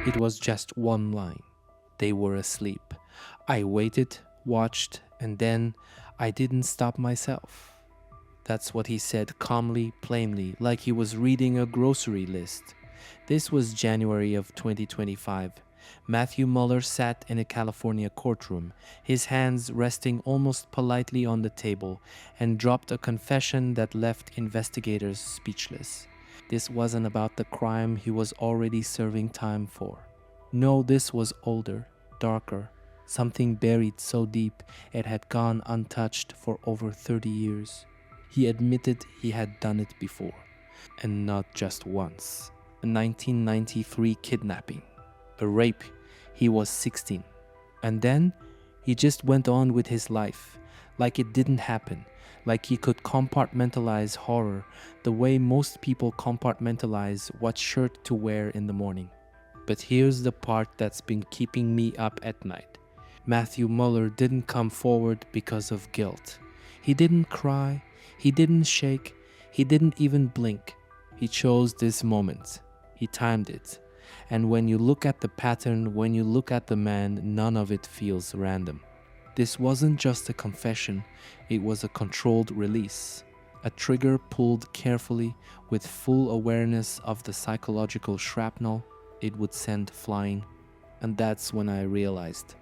It was just one line. They were asleep. I waited, watched, and then I didn't stop myself. That's what he said calmly, plainly, like he was reading a grocery list. This was January of 2025. Matthew Mueller sat in a California courtroom, his hands resting almost politely on the table, and dropped a confession that left investigators speechless. This wasn't about the crime he was already serving time for. No, this was older, darker, something buried so deep it had gone untouched for over 30 years. He admitted he had done it before, and not just once. A 1993 kidnapping, a rape. He was 16. And then he just went on with his life, like it didn't happen, like he could compartmentalize horror the way most people compartmentalize what shirt to wear in the morning. But here's the part that's been keeping me up at night. Matthew Mueller didn't come forward because of guilt. He didn't cry, he didn't shake, he didn't even blink. He chose this moment. He timed it. And when you look at the pattern, when you look at the man, none of it feels random. This wasn't just a confession, it was a controlled release. A trigger pulled carefully with full awareness of the psychological shrapnel it would send flying. And that's when I realized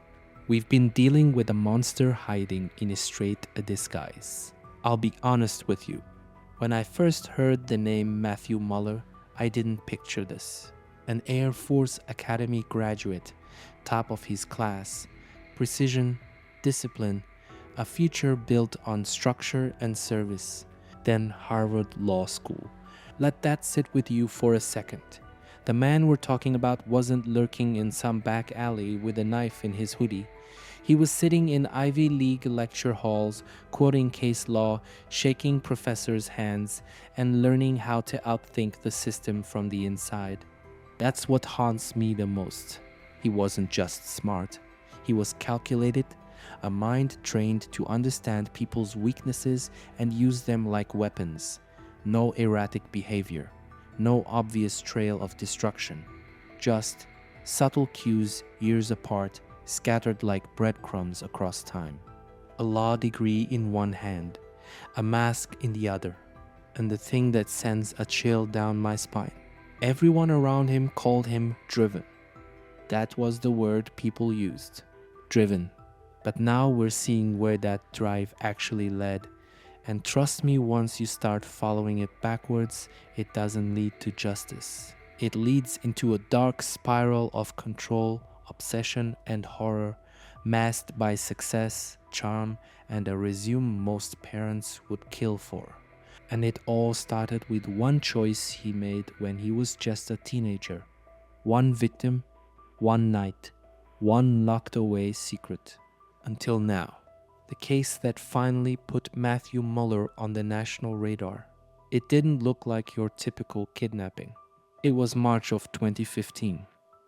we've been dealing with a monster hiding in a straight disguise. I'll be honest with you. When I first heard the name Matthew Mueller, I didn't picture this. An Air Force Academy graduate, top of his class, precision, discipline, a future built on structure and service, then Harvard Law School. Let that sit with you for a second. The man we're talking about wasn't lurking in some back alley with a knife in his hoodie. He was sitting in Ivy League lecture halls, quoting case law, shaking professors' hands, and learning how to outthink the system from the inside. That's what haunts me the most. He wasn't just smart. He was calculated, a mind trained to understand people's weaknesses and use them like weapons. No erratic behavior, no obvious trail of destruction. Just subtle cues years apart, scattered like breadcrumbs across time. A law degree in one hand, a mask in the other, and the thing that sends a chill down my spine. Everyone around him called him driven. That was the word people used. Driven. But now we're seeing where that drive actually led. And trust me, once you start following it backwards, it doesn't lead to justice. It leads into a dark spiral of control, obsession, and horror, masked by success, charm, and a resume most parents would kill for. And it all started with one choice he made when he was just a teenager. One victim, one night, one locked away secret. Until now, the case that finally put Matthew Mueller on the national radar. It didn't look like your typical kidnapping. It was March of 2015.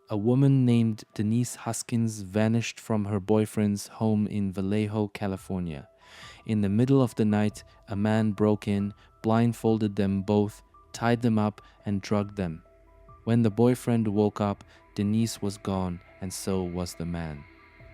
A woman named Denise Huskins vanished from her boyfriend's home in Vallejo, California. In the middle of the night, a man broke in, blindfolded them both, tied them up, and drugged them. When the boyfriend woke up, Denise was gone, and so was the man.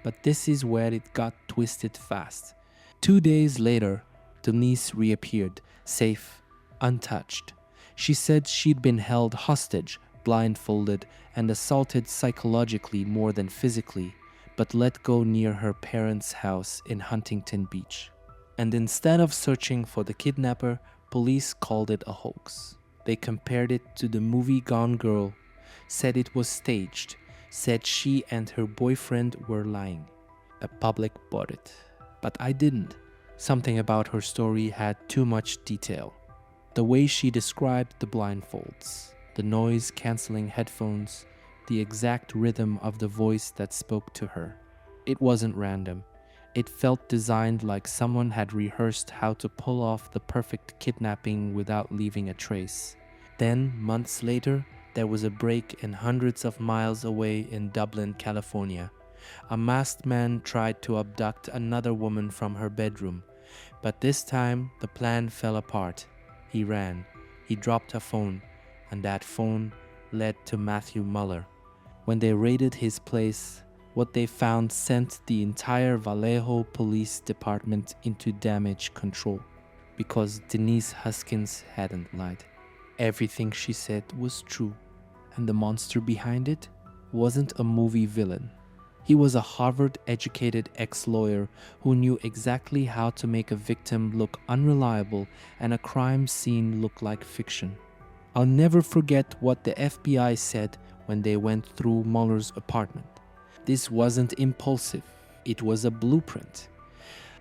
But this is where it got twisted fast. 2 days later, Denise reappeared, safe, untouched. She said she'd been held hostage, blindfolded, and assaulted psychologically more than physically, but let go near her parents' house in Huntington Beach. And instead of searching for the kidnapper, police called it a hoax. They compared it to the movie Gone Girl, said it was staged, said she and her boyfriend were lying. The public bought it. But I didn't. Something about her story had too much detail. The way she described the blindfolds, the noise-canceling headphones, the exact rhythm of the voice that spoke to her. It wasn't random. It felt designed like someone had rehearsed how to pull off the perfect kidnapping without leaving a trace. Then, months later, there was a break in hundreds of miles away in Dublin, California. A masked man tried to abduct another woman from her bedroom, but this time the plan fell apart. He ran. He dropped a phone, and that phone led to Matthew Mueller. When they raided his place, what they found sent the entire Vallejo Police Department into damage control because Denise Huskins hadn't lied. Everything she said was true, and the monster behind it wasn't a movie villain. He was a Harvard-educated ex-lawyer who knew exactly how to make a victim look unreliable and a crime scene look like fiction. I'll never forget what the FBI said when they went through Mueller's apartment. This wasn't impulsive, it was a blueprint.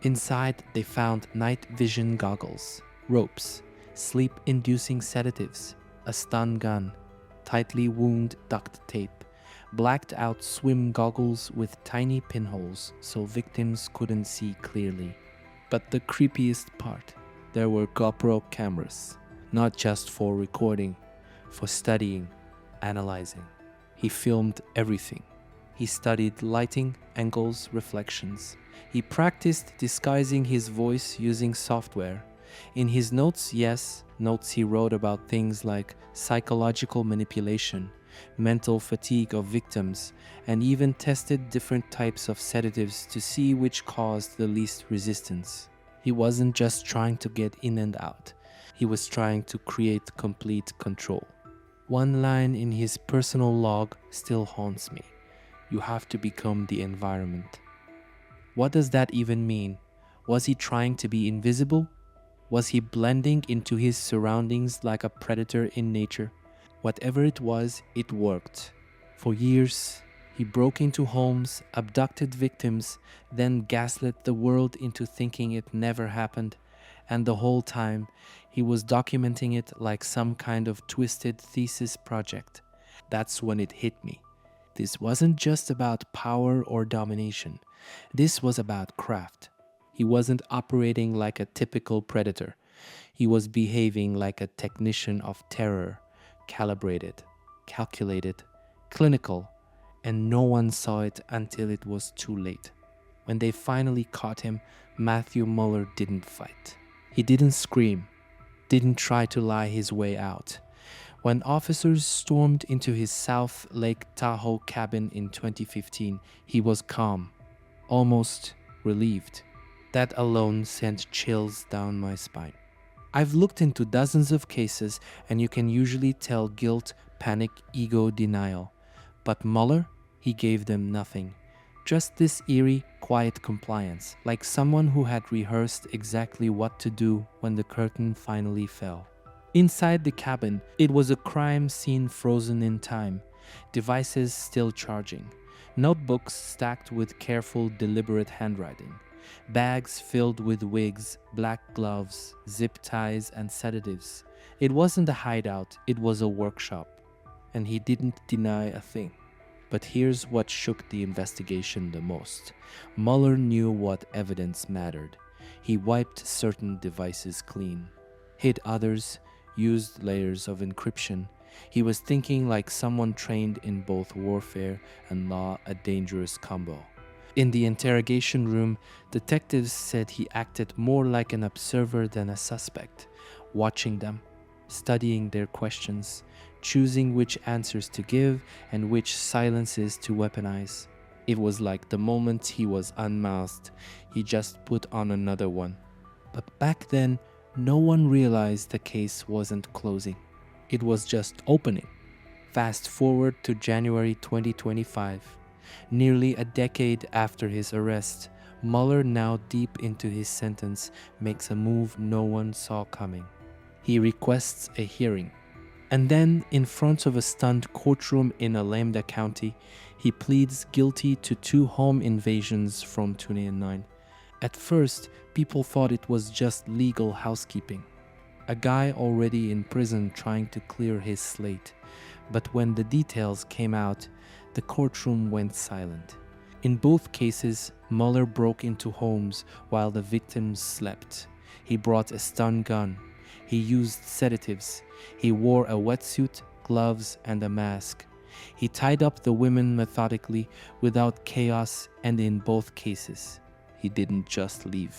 Inside, they found night vision goggles, ropes, sleep-inducing sedatives, a stun gun, tightly wound duct tape, blacked-out swim goggles with tiny pinholes so victims couldn't see clearly. But the creepiest part, there were GoPro cameras, not just for recording, for studying, analyzing. He filmed everything. He studied lighting, angles, reflections. He practiced disguising his voice using software. In his notes, yes, notes he wrote about things like psychological manipulation, mental fatigue of victims, and even tested different types of sedatives to see which caused the least resistance. He wasn't just trying to get in and out. He was trying to create complete control. One line in his personal log still haunts me. You have to become the environment. What does that even mean? Was he trying to be invisible? Was he blending into his surroundings like a predator in nature? Whatever it was, it worked. For years, he broke into homes, abducted victims, then gaslit the world into thinking it never happened. And the whole time, he was documenting it like some kind of twisted thesis project. That's when it hit me. This wasn't just about power or domination. This was about craft. He wasn't operating like a typical predator. He was behaving like a technician of terror, calibrated, calculated, clinical, and no one saw it until it was too late. When they finally caught him, Matthew Mueller didn't fight. He didn't scream, didn't try to lie his way out. When officers stormed into his South Lake Tahoe cabin in 2015, he was calm, almost relieved. That alone sent chills down my spine. I've looked into dozens of cases, and you can usually tell guilt, panic, ego, denial. But Mueller, he gave them nothing. Just this eerie, quiet compliance, like someone who had rehearsed exactly what to do when the curtain finally fell. Inside the cabin, it was a crime scene frozen in time, devices still charging, notebooks stacked with careful, deliberate handwriting, bags filled with wigs, black gloves, zip ties, and sedatives. It wasn't a hideout, it was a workshop, and he didn't deny a thing. But here's what shook the investigation the most. Mueller knew what evidence mattered. He wiped certain devices clean, hid others, used layers of encryption. He was thinking like someone trained in both warfare and law, a dangerous combo. In the interrogation room, detectives said he acted more like an observer than a suspect, watching them, studying their questions, choosing which answers to give and which silences to weaponize. It was like the moment he was unmasked, he just put on another one. But back then, no one realized the case wasn't closing. It was just opening. Fast forward to January 2025. Nearly a decade after his arrest, Mueller, now deep into his sentence, makes a move no one saw coming. He requests a hearing. And then, in front of a stunned courtroom in Alameda County, he pleads guilty to 2 home invasions from 2009. At first, people thought it was just legal housekeeping. A guy already in prison trying to clear his slate. But when the details came out, the courtroom went silent. In both cases, Mueller broke into homes while the victims slept. He brought a stun gun. He used sedatives. He wore a wetsuit, gloves, and a mask. He tied up the women methodically, without chaos, and in both cases, he didn't just leave.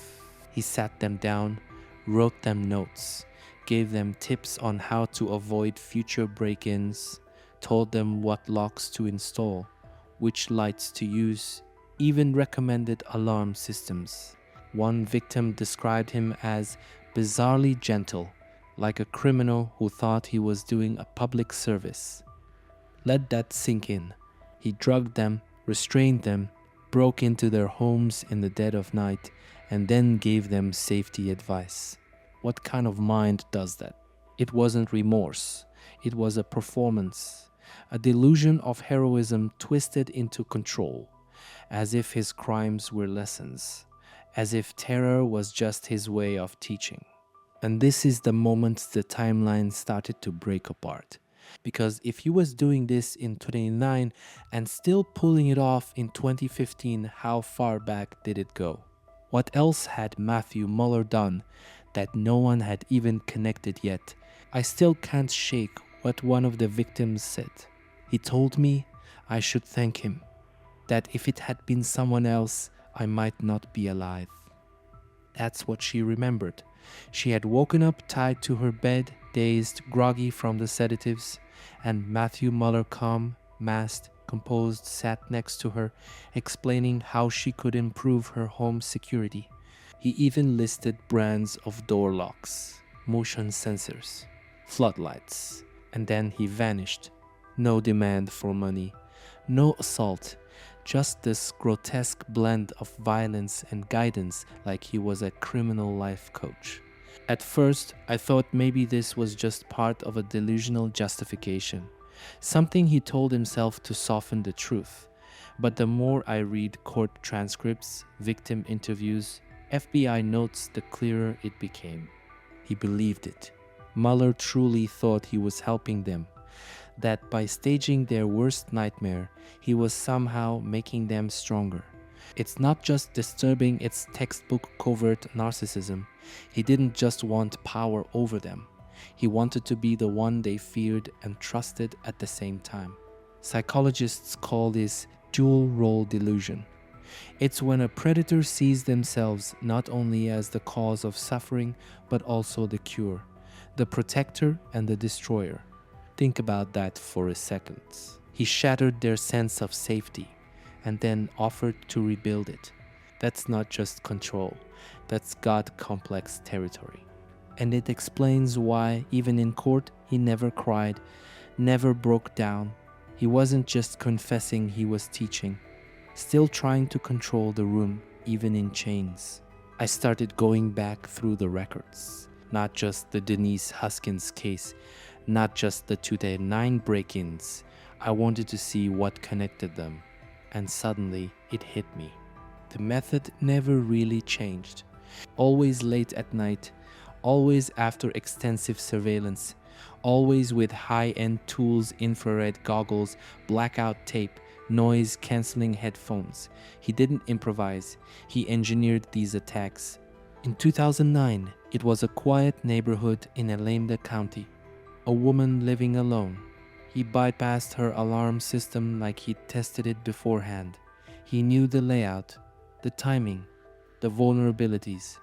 He sat them down, wrote them notes, gave them tips on how to avoid future break-ins, told them what locks to install, which lights to use, even recommended alarm systems. One victim described him as bizarrely gentle, like a criminal who thought he was doing a public service. Let that sink in. He drugged them, restrained them, broke into their homes in the dead of night, and then gave them safety advice. What kind of mind does that? It wasn't remorse. It was a performance, a delusion of heroism twisted into control, as if his crimes were lessons, as if terror was just his way of teaching. And this is the moment the timeline started to break apart. Because if he was doing this in 2009 and still pulling it off in 2015, how far back did it go? What else had Matthew Mueller done that no one had even connected yet? I still can't shake what one of the victims said. He told me I should thank him, that if it had been someone else, I might not be alive. That's what she remembered. She had woken up tied to her bed, dazed, groggy from the sedatives, and Matthew Mueller, calm, masked, composed, sat next to her, explaining how she could improve her home security. He even listed brands of door locks, motion sensors, floodlights, and then he vanished. No demand for money, no assault, just this grotesque blend of violence and guidance, like he was a criminal life coach. At first, I thought maybe this was just part of a delusional justification, something he told himself to soften the truth. But the more I read court transcripts, victim interviews, FBI notes, the clearer it became. He believed it. Mueller truly thought he was helping them, that by staging their worst nightmare, he was somehow making them stronger. It's not just disturbing, it's textbook covert narcissism. He didn't just want power over them. He wanted to be the one they feared and trusted at the same time. Psychologists call this dual role delusion. It's when a predator sees themselves not only as the cause of suffering, but also the cure, the protector and the destroyer. Think about that for a second. He shattered their sense of safety and then offered to rebuild it. That's not just control, that's God-complex territory. And it explains why, even in court, he never cried, never broke down. He wasn't just confessing, he was teaching, still trying to control the room, even in chains. I started going back through the records, not just the Denise Huskins case, not just the 2009 break-ins. I wanted to see what connected them. And suddenly, it hit me. The method never really changed. Always late at night, always after extensive surveillance, always with high-end tools, infrared goggles, blackout tape, noise-canceling headphones. He didn't improvise. He engineered these attacks. In 2009, it was a quiet neighborhood in Alameda County. A woman living alone. He bypassed her alarm system like he'd tested it beforehand. He knew the layout, the timing, the vulnerabilities.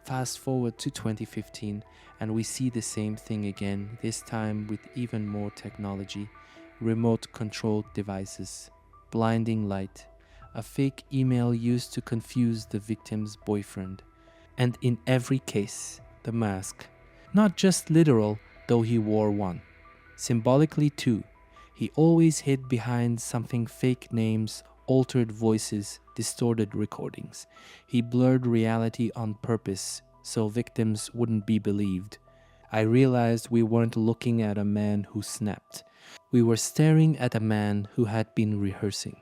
Fast forward to 2015 and we see the same thing again, this time with even more technology, remote-controlled devices, blinding light, a fake email used to confuse the victim's boyfriend. And in every case, the mask. Not just literal, though he wore one. Symbolically too, he always hid behind something: fake names, altered voices, distorted recordings. He blurred reality on purpose so victims wouldn't be believed. I realized we weren't looking at a man who snapped. We were staring at a man who had been rehearsing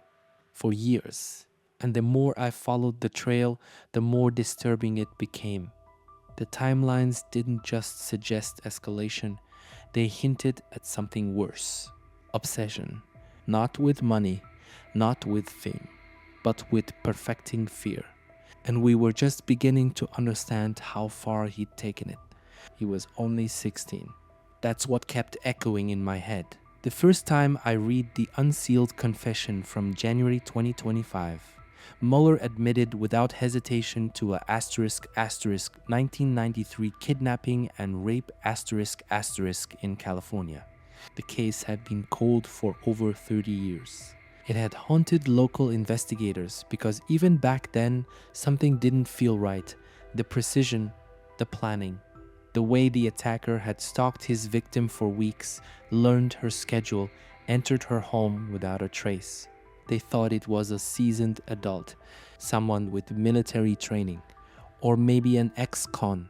for years. And the more I followed the trail, the more disturbing it became. The timelines didn't just suggest escalation, they hinted at something worse. Obsession. Not with money, not with fame, but with perfecting fear. And we were just beginning to understand how far he'd taken it. He was only 16. That's what kept echoing in my head. The first time I read the unsealed confession from January 2025, Mueller admitted without hesitation to a *** 1993 kidnapping and rape ** in California. The case had been cold for over 30 years. It had haunted local investigators because even back then, something didn't feel right. The precision, the planning, the way the attacker had stalked his victim for weeks, learned her schedule, entered her home without a trace. They thought it was a seasoned adult, someone with military training, or maybe an ex-con.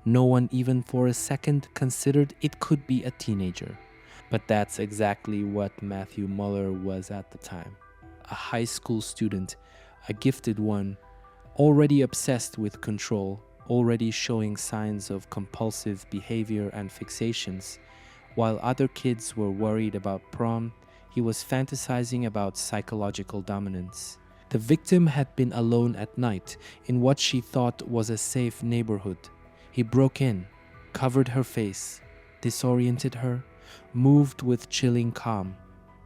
No one even for a second considered it could be a teenager. But that's exactly what Matthew Muller was at the time. A high school student, a gifted one, already obsessed with control, already showing signs of compulsive behavior and fixations. While other kids were worried about prom, he was fantasizing about psychological dominance. The victim had been alone at night in what she thought was a safe neighborhood. He broke in, covered her face, disoriented her, moved with chilling calm.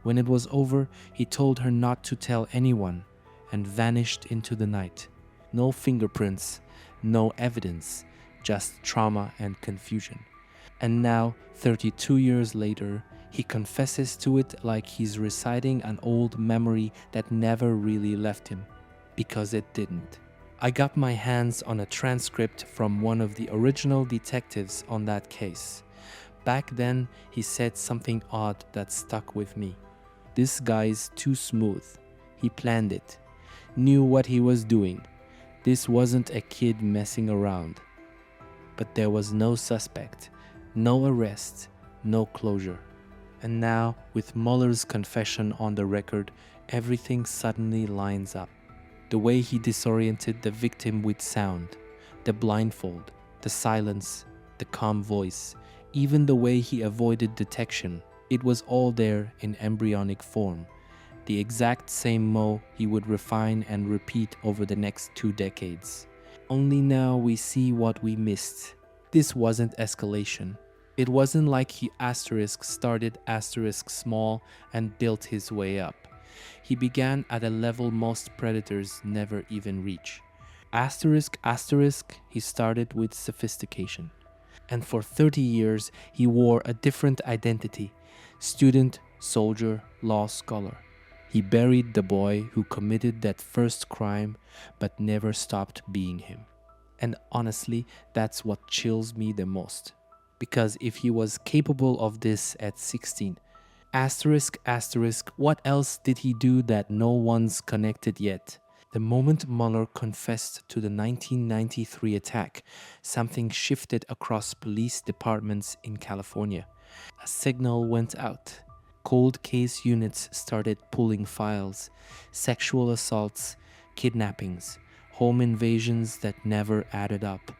When it was over, he told her not to tell anyone and vanished into the night. No fingerprints, no evidence, just trauma and confusion. And now, 32 years later, he confesses to it like he's reciting an old memory that never really left him, because it didn't. I got my hands on a transcript from one of the original detectives on that case. Back then, he said something odd that stuck with me. This guy's too smooth. He planned it, knew what he was doing. This wasn't a kid messing around. But there was no suspect, no arrest, no closure. And now, with Muller's confession on the record, everything suddenly lines up. The way he disoriented the victim with sound, the blindfold, the silence, the calm voice, even the way he avoided detection, it was all there in embryonic form. The exact same Mo he would refine and repeat over the next 2 decades. Only now we see what we missed. This wasn't escalation. It wasn't like he started small and built his way up. He began at a level most predators never even reach. He started with sophistication. And for 30 years, he wore a different identity: student, soldier, law scholar. He buried the boy who committed that first crime, but never stopped being him. And honestly, that's what chills me the most. Because if he was capable of this at 16, what else did he do that no one's connected yet? The moment Mueller confessed to the 1993 attack, something shifted across police departments in California. A signal went out. Cold case units started pulling files, sexual assaults, kidnappings, home invasions that never added up.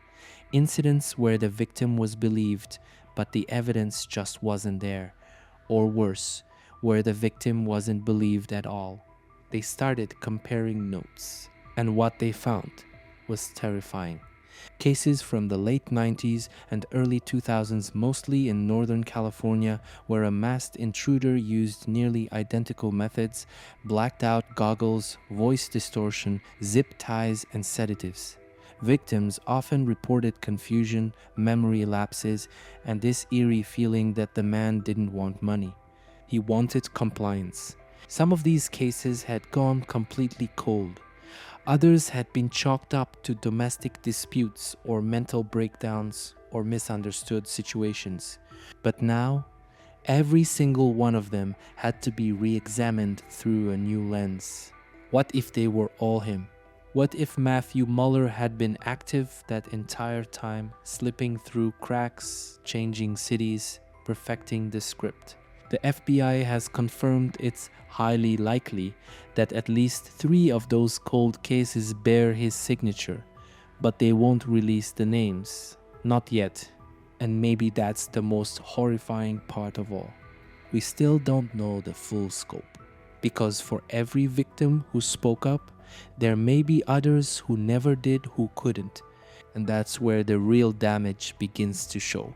Incidents where the victim was believed, but the evidence just wasn't there. Or worse, where the victim wasn't believed at all. They started comparing notes, and what they found was terrifying. Cases from the late 90s and early 2000s, mostly in Northern California, where a masked intruder used nearly identical methods: blacked out goggles, voice distortion, zip ties, and sedatives. Victims often reported confusion, memory lapses, and this eerie feeling that the man didn't want money. He wanted compliance. Some of these cases had gone completely cold. Others had been chalked up to domestic disputes or mental breakdowns or misunderstood situations. But now, every single one of them had to be re-examined through a new lens. What if they were all him? What if Matthew Muller had been active that entire time, slipping through cracks, changing cities, perfecting the script? The FBI has confirmed it's highly likely that at least 3 of those cold cases bear his signature, but they won't release the names. Not yet. And maybe that's the most horrifying part of all. We still don't know the full scope, because for every victim who spoke up, there may be others who never did, who couldn't, and that's where the real damage begins to show.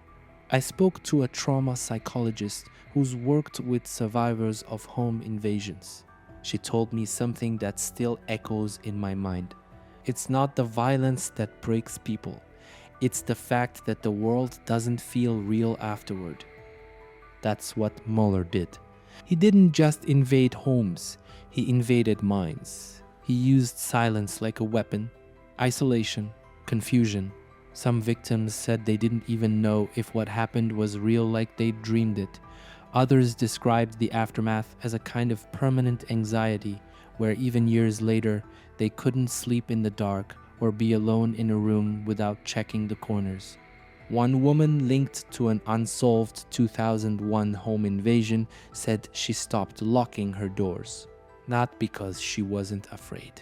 I spoke to a trauma psychologist who's worked with survivors of home invasions. She told me something that still echoes in my mind. It's not the violence that breaks people. It's the fact that the world doesn't feel real afterward. That's what Mueller did. He didn't just invade homes, he invaded minds. He used silence like a weapon, isolation, confusion. Some victims said they didn't even know if what happened was real, like they dreamed it. Others described the aftermath as a kind of permanent anxiety, where even years later they couldn't sleep in the dark or be alone in a room without checking the corners. One woman linked to an unsolved 2001 home invasion said she stopped locking her doors, not because she wasn't afraid,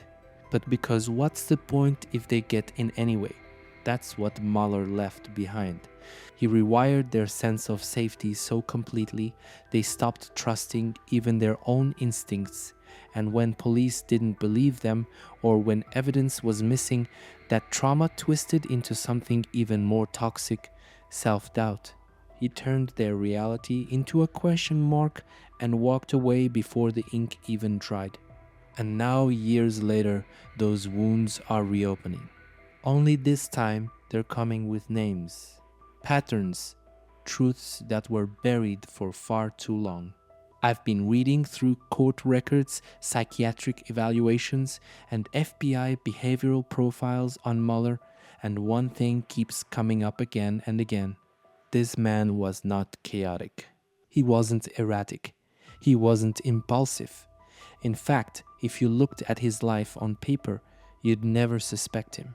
but because what's the point if they get in anyway? That's what Mahler left behind. He rewired their sense of safety so completely they stopped trusting even their own instincts, and when police didn't believe them or when evidence was missing, that trauma twisted into something even more toxic: self-doubt. He turned their reality into a question mark and walked away before the ink even dried. And now, years later, those wounds are reopening. Only this time, they're coming with names, patterns, truths that were buried for far too long. I've been reading through court records, psychiatric evaluations, and FBI behavioral profiles on Mueller, and one thing keeps coming up again and again. This man was not chaotic. He wasn't erratic. He wasn't impulsive. In fact, if you looked at his life on paper, you'd never suspect him.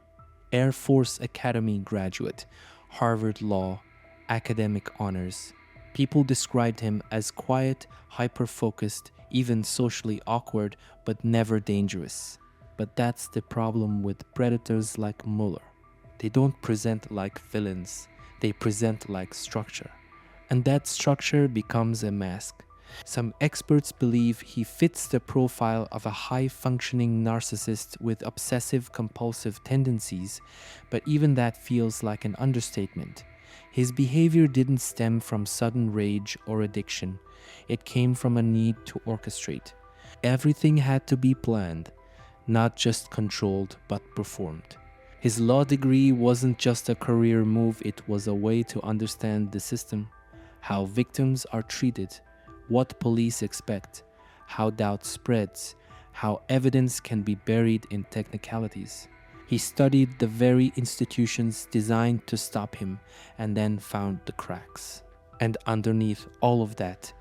Air Force Academy graduate, Harvard Law, academic honors. People described him as quiet, hyper-focused, even socially awkward, but never dangerous. But that's the problem with predators like Mueller. They don't present like villains, they present like structure. And that structure becomes a mask. Some experts believe he fits the profile of a high-functioning narcissist with obsessive-compulsive tendencies, but even that feels like an understatement. His behavior didn't stem from sudden rage or addiction. It came from a need to orchestrate. Everything had to be planned, not just controlled but performed. His law degree wasn't just a career move, it was a way to understand the system, how victims are treated, what police expect, how doubt spreads, how evidence can be buried in technicalities. He studied the very institutions designed to stop him and then found the cracks. And underneath all of that,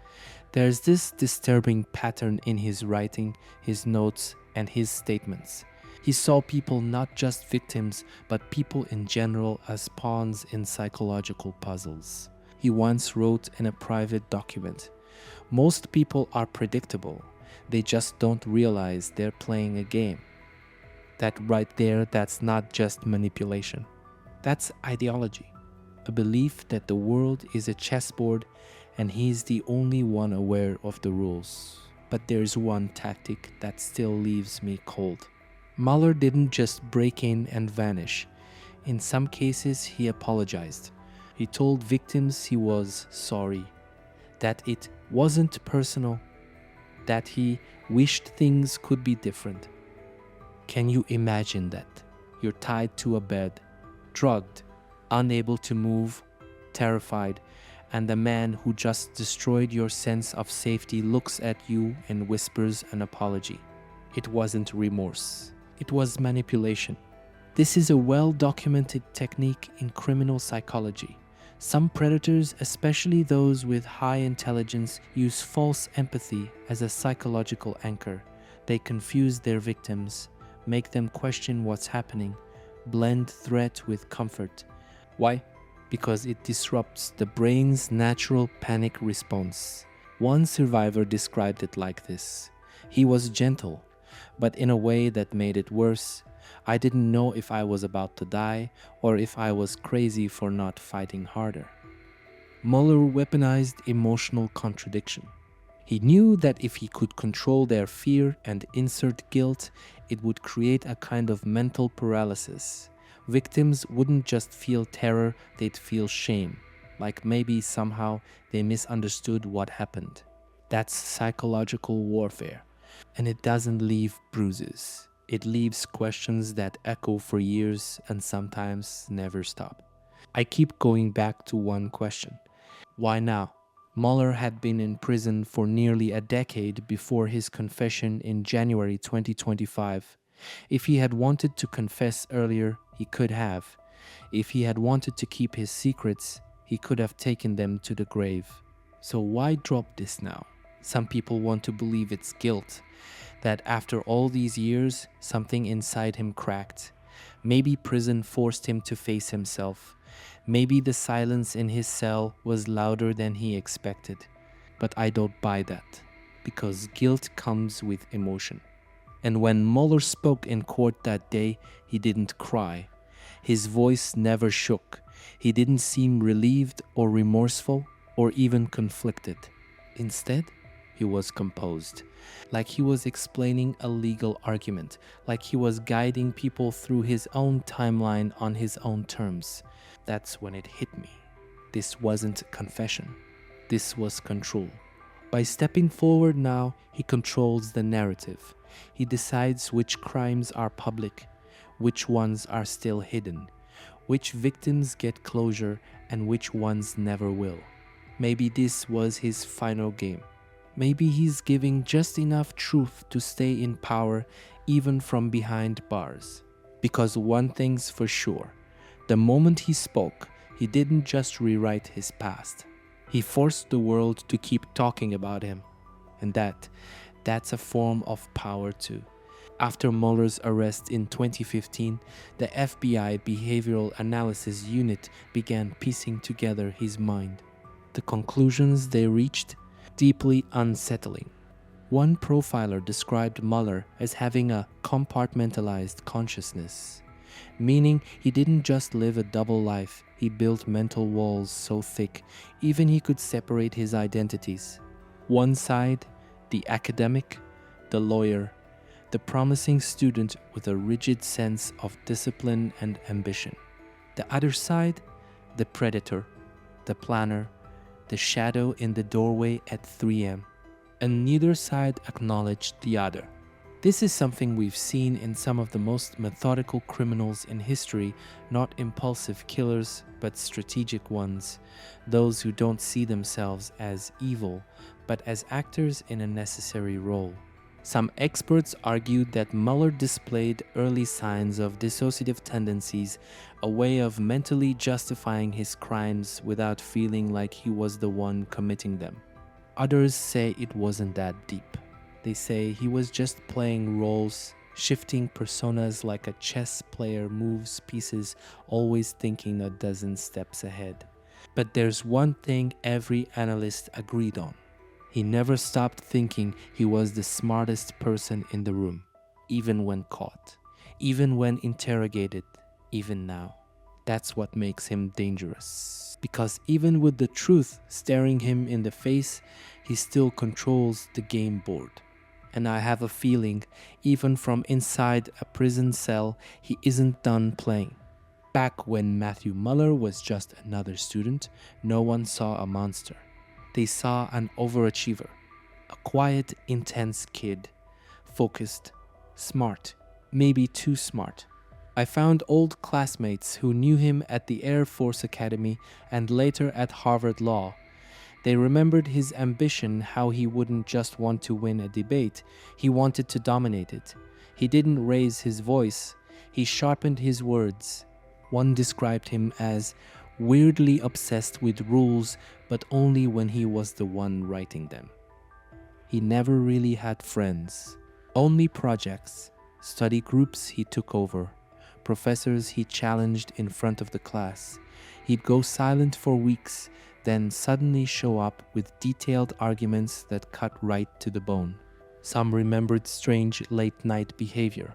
there's this disturbing pattern in his writing, his notes, and his statements. He saw people not just victims, but people in general as pawns in psychological puzzles. He once wrote in a private document, "Most people are predictable. They just don't realize they're playing a game." That right there, that's not just manipulation. That's ideology. A belief that the world is a chessboard and he's the only one aware of the rules. But there's one tactic that still leaves me cold. Mahler didn't just break in and vanish. In some cases, he apologized. He told victims he was sorry, that it wasn't personal, that he wished things could be different. Can you imagine that? You're tied to a bed, drugged, unable to move, terrified, and the man who just destroyed your sense of safety looks at you and whispers an apology. It wasn't remorse. It was manipulation. This is a well-documented technique in criminal psychology. Some predators, especially those with high intelligence, use false empathy as a psychological anchor. They confuse their victims, make them question what's happening, blend threat with comfort. Why? Because it disrupts the brain's natural panic response. One survivor described it like this: "He was gentle, but in a way that made it worse. I didn't know if I was about to die or if I was crazy for not fighting harder." Mueller weaponized emotional contradiction. He knew that if he could control their fear and insert guilt, it would create a kind of mental paralysis. Victims wouldn't just feel terror, they'd feel shame, like maybe somehow they misunderstood what happened. That's psychological warfare, and it doesn't leave bruises. It leaves questions that echo for years and sometimes never stop. I keep going back to one question. Why now? Mueller had been in prison for nearly a decade before his confession in January 2025. If he had wanted to confess earlier, he could have. If he had wanted to keep his secrets, he could have taken them to the grave. So why drop this now? Some people want to believe it's guilt, that after all these years, something inside him cracked. Maybe prison forced him to face himself. Maybe the silence in his cell was louder than he expected. But I don't buy that, because guilt comes with emotion. And when Mueller spoke in court that day, he didn't cry. His voice never shook. He didn't seem relieved or remorseful or even conflicted. Instead, he was composed, like he was explaining a legal argument, like he was guiding people through his own timeline on his own terms. That's when it hit me. This wasn't confession. This was control. By stepping forward now, he controls the narrative. He decides which crimes are public, which ones are still hidden, which victims get closure and which ones never will. Maybe this was his final game. Maybe he's giving just enough truth to stay in power even from behind bars. Because one thing's for sure, the moment he spoke, he didn't just rewrite his past. He forced the world to keep talking about him. And that's a form of power too. After Mueller's arrest in 2015, the FBI Behavioral Analysis Unit began piecing together his mind. The conclusions they reached, deeply unsettling. One profiler described Mueller as having a compartmentalized consciousness, meaning he didn't just live a double life, he built mental walls so thick, even he could separate his identities. One side, the academic, the lawyer, the promising student with a rigid sense of discipline and ambition. The other side, the predator, the planner, the shadow in the doorway at 3 a.m. And neither side acknowledged the other. This is something we've seen in some of the most methodical criminals in history, not impulsive killers, but strategic ones, those who don't see themselves as evil, but as actors in a necessary role. Some experts argued that Mueller displayed early signs of dissociative tendencies, a way of mentally justifying his crimes without feeling like he was the one committing them. Others say it wasn't that deep. They say he was just playing roles, shifting personas like a chess player moves pieces, always thinking a dozen steps ahead. But there's one thing every analyst agreed on. He never stopped thinking he was the smartest person in the room, even when caught, even when interrogated, even now. That's what makes him dangerous. Because even with the truth staring him in the face, he still controls the game board. And I have a feeling, even from inside a prison cell, he isn't done playing. Back when Matthew Mueller was just another student, no one saw a monster. They saw an overachiever, a quiet, intense kid, focused, smart, maybe too smart. I found old classmates who knew him at the Air Force Academy and later at Harvard Law. They remembered his ambition, how he wouldn't just want to win a debate, he wanted to dominate it. He didn't raise his voice, he sharpened his words. One described him as weirdly obsessed with rules, but only when he was the one writing them. He never really had friends, only projects, study groups he took over, professors he challenged in front of the class. He'd go silent for weeks, then suddenly show up with detailed arguments that cut right to the bone. Some remembered strange late-night behavior.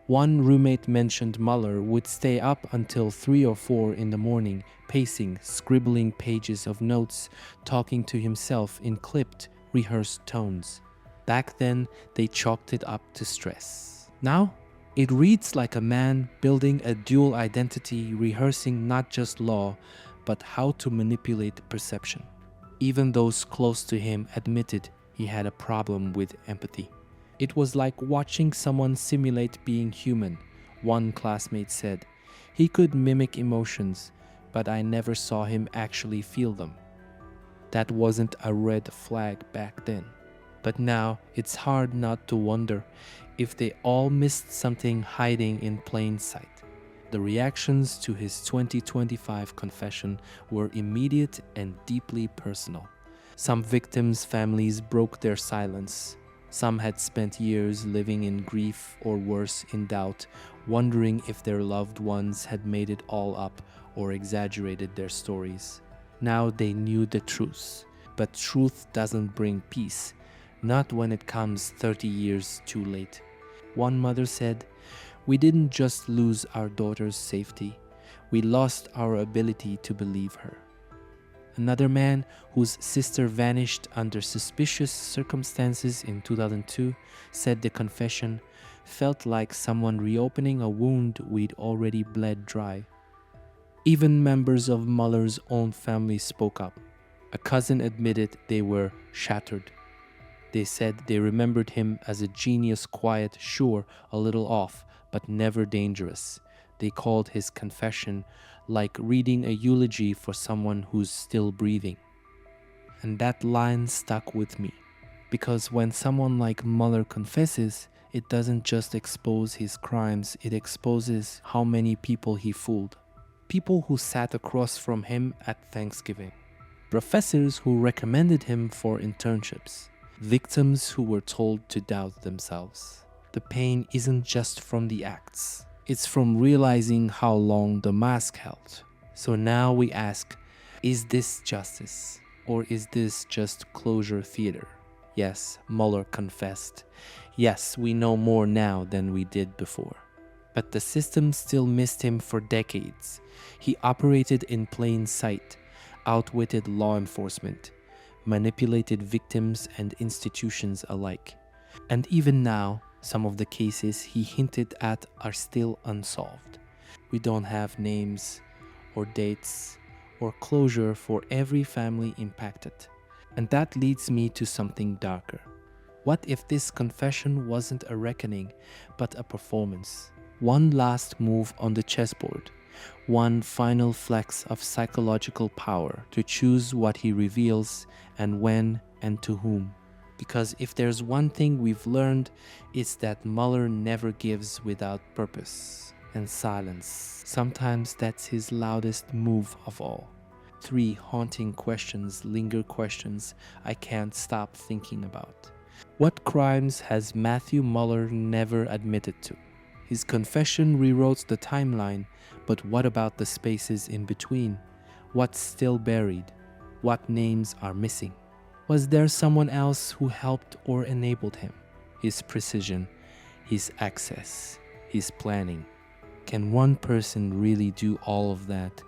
One roommate mentioned Mueller would stay up until 3 or 4 in the morning, pacing, scribbling pages of notes, talking to himself in clipped, rehearsed tones. Back then, they chalked it up to stress. Now, it reads like a man building a dual identity, rehearsing not just law, but how to manipulate perception. Even those close to him admitted he had a problem with empathy. It was like watching someone simulate being human, one classmate said. He could mimic emotions, but I never saw him actually feel them. That wasn't a red flag back then. But now it's hard not to wonder if they all missed something hiding in plain sight. The reactions to his 2025 confession were immediate and deeply personal. Some victims' families broke their silence. Some had spent years living in grief or worse, in doubt, wondering if their loved ones had made it all up or exaggerated their stories. Now they knew the truth, but truth doesn't bring peace, not when it comes 30 years too late. One mother said, "We didn't just lose our daughter's safety, we lost our ability to believe her." Another man, whose sister vanished under suspicious circumstances in 2002, said the confession felt like someone reopening a wound we'd already bled dry. Even members of Mueller's own family spoke up. A cousin admitted they were shattered. They said they remembered him as a genius, quiet, sure, a little off, but never dangerous. They called his confession like reading a eulogy for someone who's still breathing. And that line stuck with me, because when someone like Mueller confesses, it doesn't just expose his crimes, it exposes how many people he fooled. People who sat across from him at Thanksgiving, professors who recommended him for internships, victims who were told to doubt themselves. The pain isn't just from the acts. It's from realizing how long the mask held. So now we ask, is this justice? Or is this just closure theater? Yes, Mueller confessed. Yes, we know more now than we did before. But the system still missed him for decades. He operated in plain sight, outwitted law enforcement, manipulated victims and institutions alike. And even now, some of the cases he hinted at are still unsolved. We don't have names or dates or closure for every family impacted. And that leads me to something darker. What if this confession wasn't a reckoning, but a performance? One last move on the chessboard, one final flex of psychological power to choose what he reveals and when and to whom. Because if there's one thing we've learned, it's that Mueller never gives without purpose. And silence, sometimes that's his loudest move of all. 3 haunting questions linger, questions I can't stop thinking about. What crimes has Matthew Mueller never admitted to? His confession rewrote the timeline, but what about the spaces in between? What's still buried? What names are missing? Was there someone else who helped or enabled him? His precision, his access, his planning. Can one person really do all of that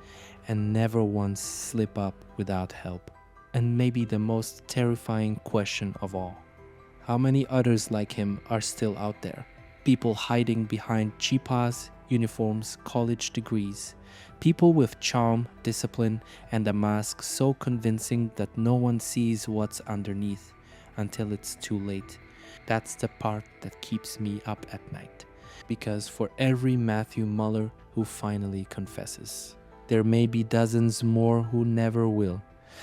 and never once slip up without help? And maybe the most terrifying question of all, how many others like him are still out there? People hiding behind cheapas, uniforms, college degrees. People with charm, discipline, and a mask so convincing that no one sees what's underneath until it's too late. That's the part that keeps me up at night. Because for every Matthew Mueller who finally confesses, there may be dozens more who never will.